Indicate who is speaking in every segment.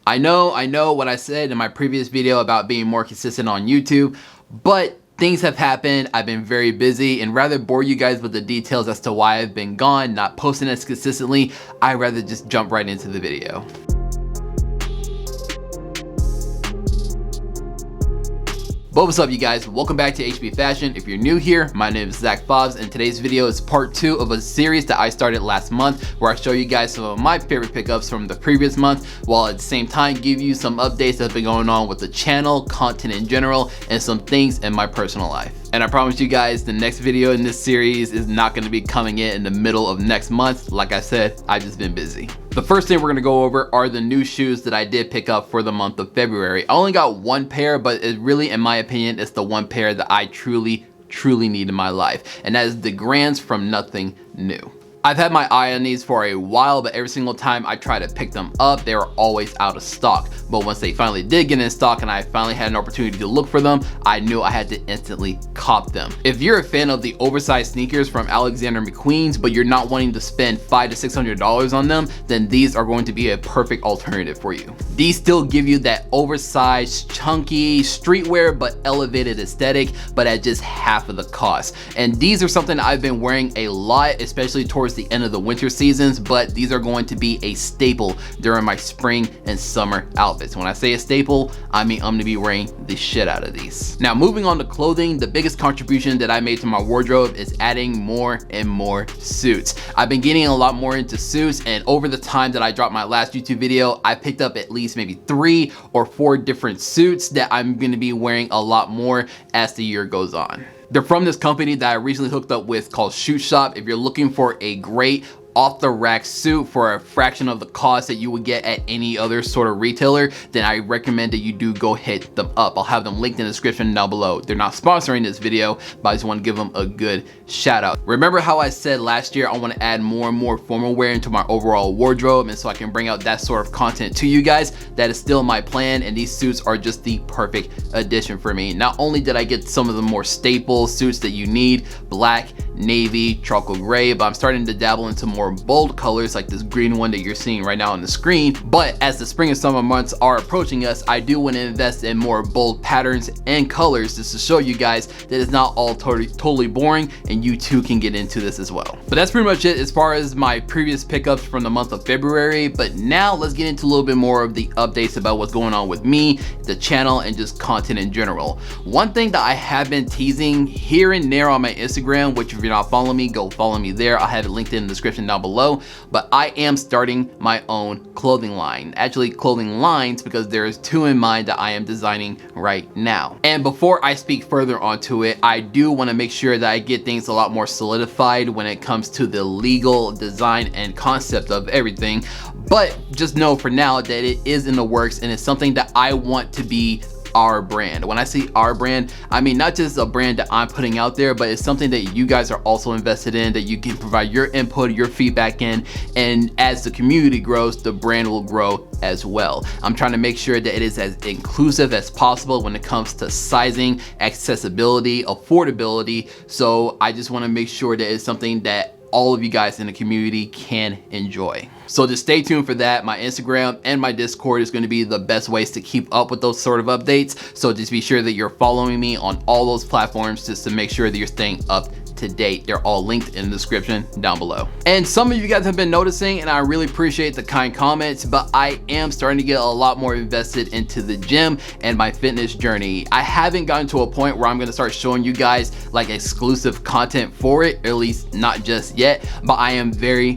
Speaker 1: I know what I said in my previous video about being more consistent on YouTube, but things have happened. I've been very busy, and rather bore you guys with the details as to why I've been gone, not posting as consistently, I'd rather just jump right into the video. But what's up, you guys? Welcome back to HB Fashion. If you're new here, my name is Zach Fobbs, and today's video is part 2 of a series that I started last month where I show you guys some of my favorite pickups from the previous month, while at the same time give you some updates that have been going on with the channel, content in general, and some things in my personal life. And I promise you guys, the next video in this series is not going to be coming in the middle of next month. Like I said, I've just been busy. The first thing we're going to go over are the new shoes that I did pick up for the month of February. I only got one pair, but it really, in my opinion, it's the one pair that I truly need in my life. And that is the Grands from Nothing New. I've had my eye on these for a while, but every single time I try to pick them up, they were always out of stock. But once they finally did get in stock and I finally had an opportunity to look for them, I knew I had to instantly cop them. If you're a fan of the oversized sneakers from Alexander McQueen's, but you're not wanting to spend $500 to $600 on them, then these are going to be a perfect alternative for you. These still give you that oversized, chunky, streetwear, but elevated aesthetic, but at just half of the cost. And these are something I've been wearing a lot, especially towards the end of the winter seasons, but these are going to be a staple during my spring and summer outfits. When I say a staple, I mean I'm gonna be wearing the shit out of these. Now, moving on to clothing, the biggest contribution that I made to my wardrobe is adding more and more suits. I've been getting a lot more into suits, and over the time that I dropped my last YouTube video, I picked up at least maybe 3 or 4 different suits that I'm gonna be wearing a lot more as the year goes on. They're from this company that I recently hooked up with called Shoot Shop. If you're looking for a great off-the-rack suit for a fraction of the cost that you would get at any other sort of retailer, then I recommend that you do go hit them up. I'll have them linked in the description down below. They're not sponsoring this video, but I just want to give them a good shout out. Remember how I said last year I want to add more and more formal wear into my overall wardrobe, and so I can bring out that sort of content to you guys? That is still my plan, and these suits are just the perfect addition for me. Not only did I get some of the more staple suits that you need, black, navy, charcoal gray, but I'm starting to dabble into more bold colors like this green one that you're seeing right now on the screen. But as the spring and summer months are approaching us, I do want to invest in more bold patterns and colors just to show you guys that it's not all totally boring, and you too can get into this as well. But that's pretty much it as far as my previous pickups from the month of February. But now let's get into a little bit more of the updates about what's going on with me, the channel, and just content in general. One thing that I have been teasing here and there on my Instagram, which if you're not following me, go follow me there. I'll have it linked in the description down below. But I am starting my own clothing line. Actually, clothing lines, because there's 2 in mind that I am designing right now. And before I speak further onto it, I do want to make sure that I get things a lot more solidified when it comes to the legal design and concept of everything. But just know for now that it is in the works, and it's something that I want to be our brand. When I say our brand, I mean not just a brand that I'm putting out there, but it's something that you guys are also invested in, that you can provide your input, your feedback in, and as the community grows, the brand will grow as well. I'm trying to make sure that it is as inclusive as possible when it comes to sizing, accessibility, affordability. So I just want to make sure that it's something that all of you guys in the community can enjoy. So just stay tuned for that. My Instagram and my Discord is going to be the best ways to keep up with those sort of updates. So just be sure that you're following me on all those platforms just to make sure that you're staying up to date. They're all linked in the description down below. And some of you guys have been noticing, and I really appreciate the kind comments, but I am starting to get a lot more invested into the gym and my fitness journey. I haven't gotten to a point where I'm going to start showing you guys like exclusive content for it, or at least not just yet, but I am very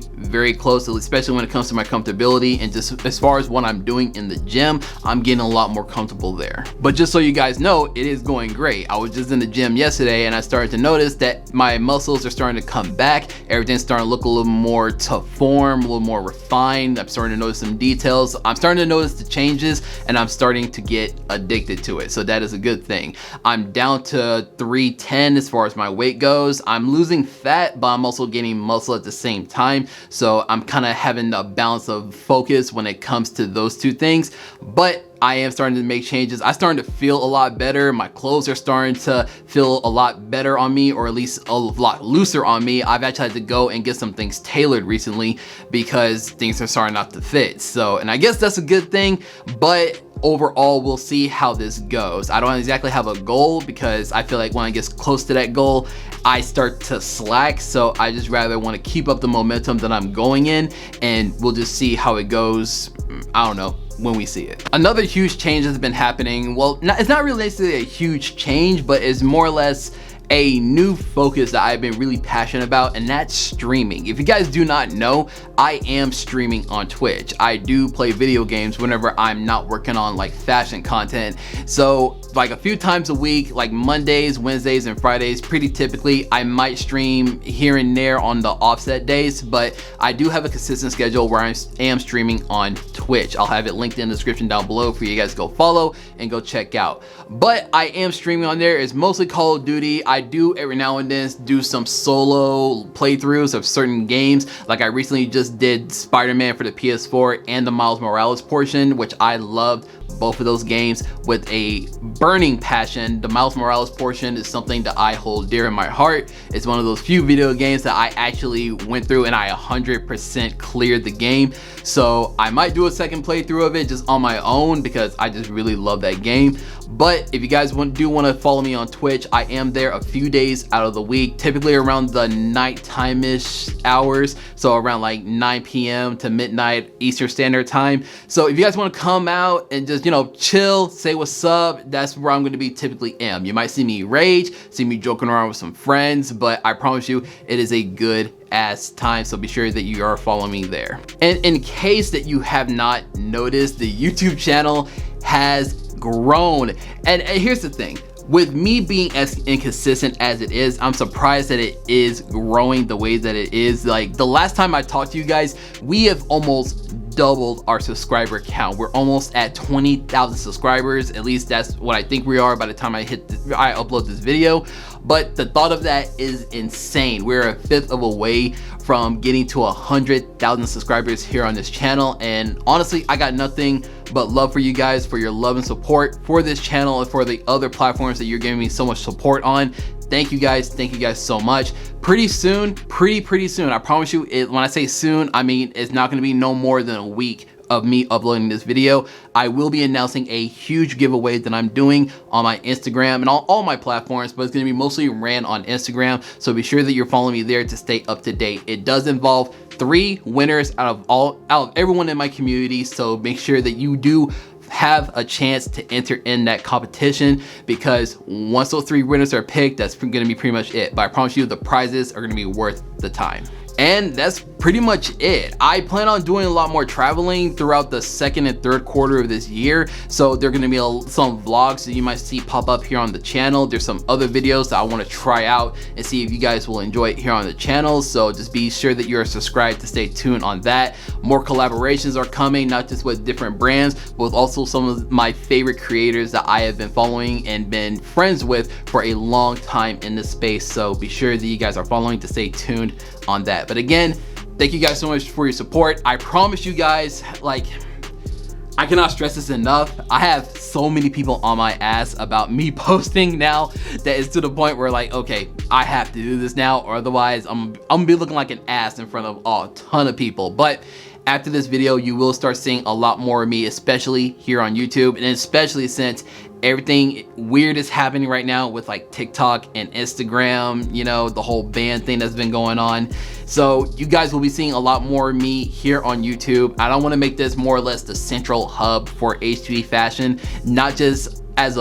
Speaker 1: close, especially when it comes to my comfortability, and just as far as what I'm doing in the gym, I'm getting a lot more comfortable there. But just so you guys know, it is going great. I was just in the gym yesterday, and I started to notice that my muscles are starting to come back. Everything's starting to look a little more to form, a little more refined. I'm starting to notice some details. I'm starting to notice the changes, and I'm starting to get addicted to it. So that is a good thing. I'm down to 310 as far as my weight goes. I'm losing fat, but I'm also gaining muscle at the same time. So I'm kind of having a balance of focus when it comes to those 2 things. But I am starting to make changes. I'm starting to feel a lot better. My clothes are starting to feel a lot better on me, or at least a lot looser on me. I've actually had to go and get some things tailored recently because things are starting not to fit. So, and I guess that's a good thing, but overall, we'll see how this goes. I don't exactly have a goal because I feel like when I get close to that goal, I start to slack. So I just rather want to keep up the momentum that I'm going in, and we'll just see how it goes. I don't know, when we see it. Another huge change has been happening. Well, it's not really necessarily a huge change, but it's more or less a new focus that I've been really passionate about, and that's streaming. If you guys do not know, I am streaming on Twitch. I do play video games whenever I'm not working on like fashion content. So like a few times a week, like Mondays, Wednesdays, and Fridays, pretty typically, I might stream here and there on the offset days, but I do have a consistent schedule where I am streaming on Twitch. I'll have it linked in the description down below for you guys to go follow and go check out. But I am streaming on there. It's mostly Call of Duty. I do every now and then do some solo playthroughs of certain games. Like I recently just did Spider-Man for the PS4 and the Miles Morales portion, which I loved both of those games with a burning passion. The Miles Morales portion is something that I hold dear in my heart. It's one of those few video games that I actually went through and I 100% cleared the game. So I might do a second playthrough of it just on my own because I just really love that game. But if you guys do want to follow me on Twitch, I am there a few days out of the week, typically around the nighttime-ish hours. So around like 9 p.m. to midnight Eastern Standard Time. So if you guys want to come out and just, you know, chill, say what's up, that's where I'm going to be typically am. You might see me rage, see me joking around with some friends, but I promise you it is a good ass time, so be sure that you are following me there. And in case that you have not noticed, the YouTube channel has grown. And here's the thing, with me being as inconsistent as it is, I'm surprised that it is growing the way that it is. Like the last time I talked to you guys, we have almost doubled our subscriber count. We're almost at 20,000 subscribers. At least that's what I think we are by the time I upload this video. But the thought of that is insane. We're a fifth of a way from getting to 100,000 subscribers here on this channel. And honestly, I got nothing but love for you guys, for your love and support for this channel and for the other platforms that you're giving me so much support on. Thank you guys so much. Pretty soon, pretty soon, I promise you, when I say soon, I mean it's not gonna be no more than a week of me uploading this video. I will be announcing a huge giveaway that I'm doing on my Instagram and all my platforms, but it's gonna be mostly ran on Instagram. So be sure that you're following me there to stay up to date. It does involve 3 winners out of everyone in my community. So make sure that you do have a chance to enter in that competition, because once those 3 winners are picked, that's gonna be pretty much it. But I promise you the prizes are gonna be worth the time. And that's pretty much it. I plan on doing a lot more traveling throughout the second and third quarter of this year. So there are gonna be some vlogs that you might see pop up here on the channel. There's some other videos that I wanna try out and see if you guys will enjoy it here on the channel. So just be sure that you're subscribed to stay tuned on that. More collaborations are coming, not just with different brands, but with also some of my favorite creators that I have been following and been friends with for a long time in this space. So be sure that you guys are following to stay tuned on that. But again, thank you guys so much for your support. I promise you guys, like, I cannot stress this enough. I have so many people on my ass about me posting now that it's to the point where like, okay, I have to do this now, or otherwise I'm gonna be looking like an ass in front of a ton of people. But after this video, you will start seeing a lot more of me, especially here on YouTube, and especially since everything weird is happening right now with like TikTok and Instagram, you know, the whole ban thing that's been going on. So you guys will be seeing a lot more of me here on YouTube. I don't want to make this more or less the central hub for HB Fashion, not just as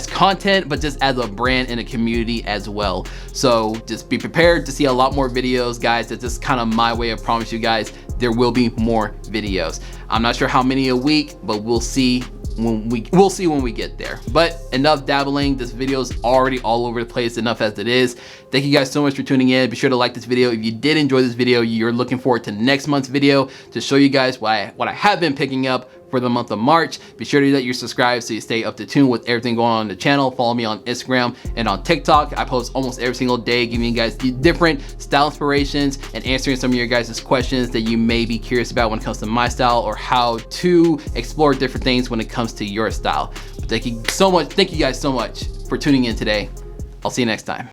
Speaker 1: content, but just as a brand and a community as well. So just be prepared to see a lot more videos, guys. That's just kind of my way of promising you guys there will be more videos. I'm not sure how many a week, but we'll see when we get there. But enough dabbling. This video is already all over the place enough as it is. Thank you guys so much for tuning in. Be sure to like this video if you did enjoy this video. You're looking forward to next month's video to show you guys what I have been picking up for the month of March. Be sure to let you subscribe so you stay up to tune with everything going on in the channel. Follow me on Instagram and on TikTok. I post almost every single day, giving you guys the different style inspirations and answering some of your guys' questions that you may be curious about when it comes to my style, or how to explore different things when it comes to your style. But thank you guys so much for tuning in today. I'll see you next time.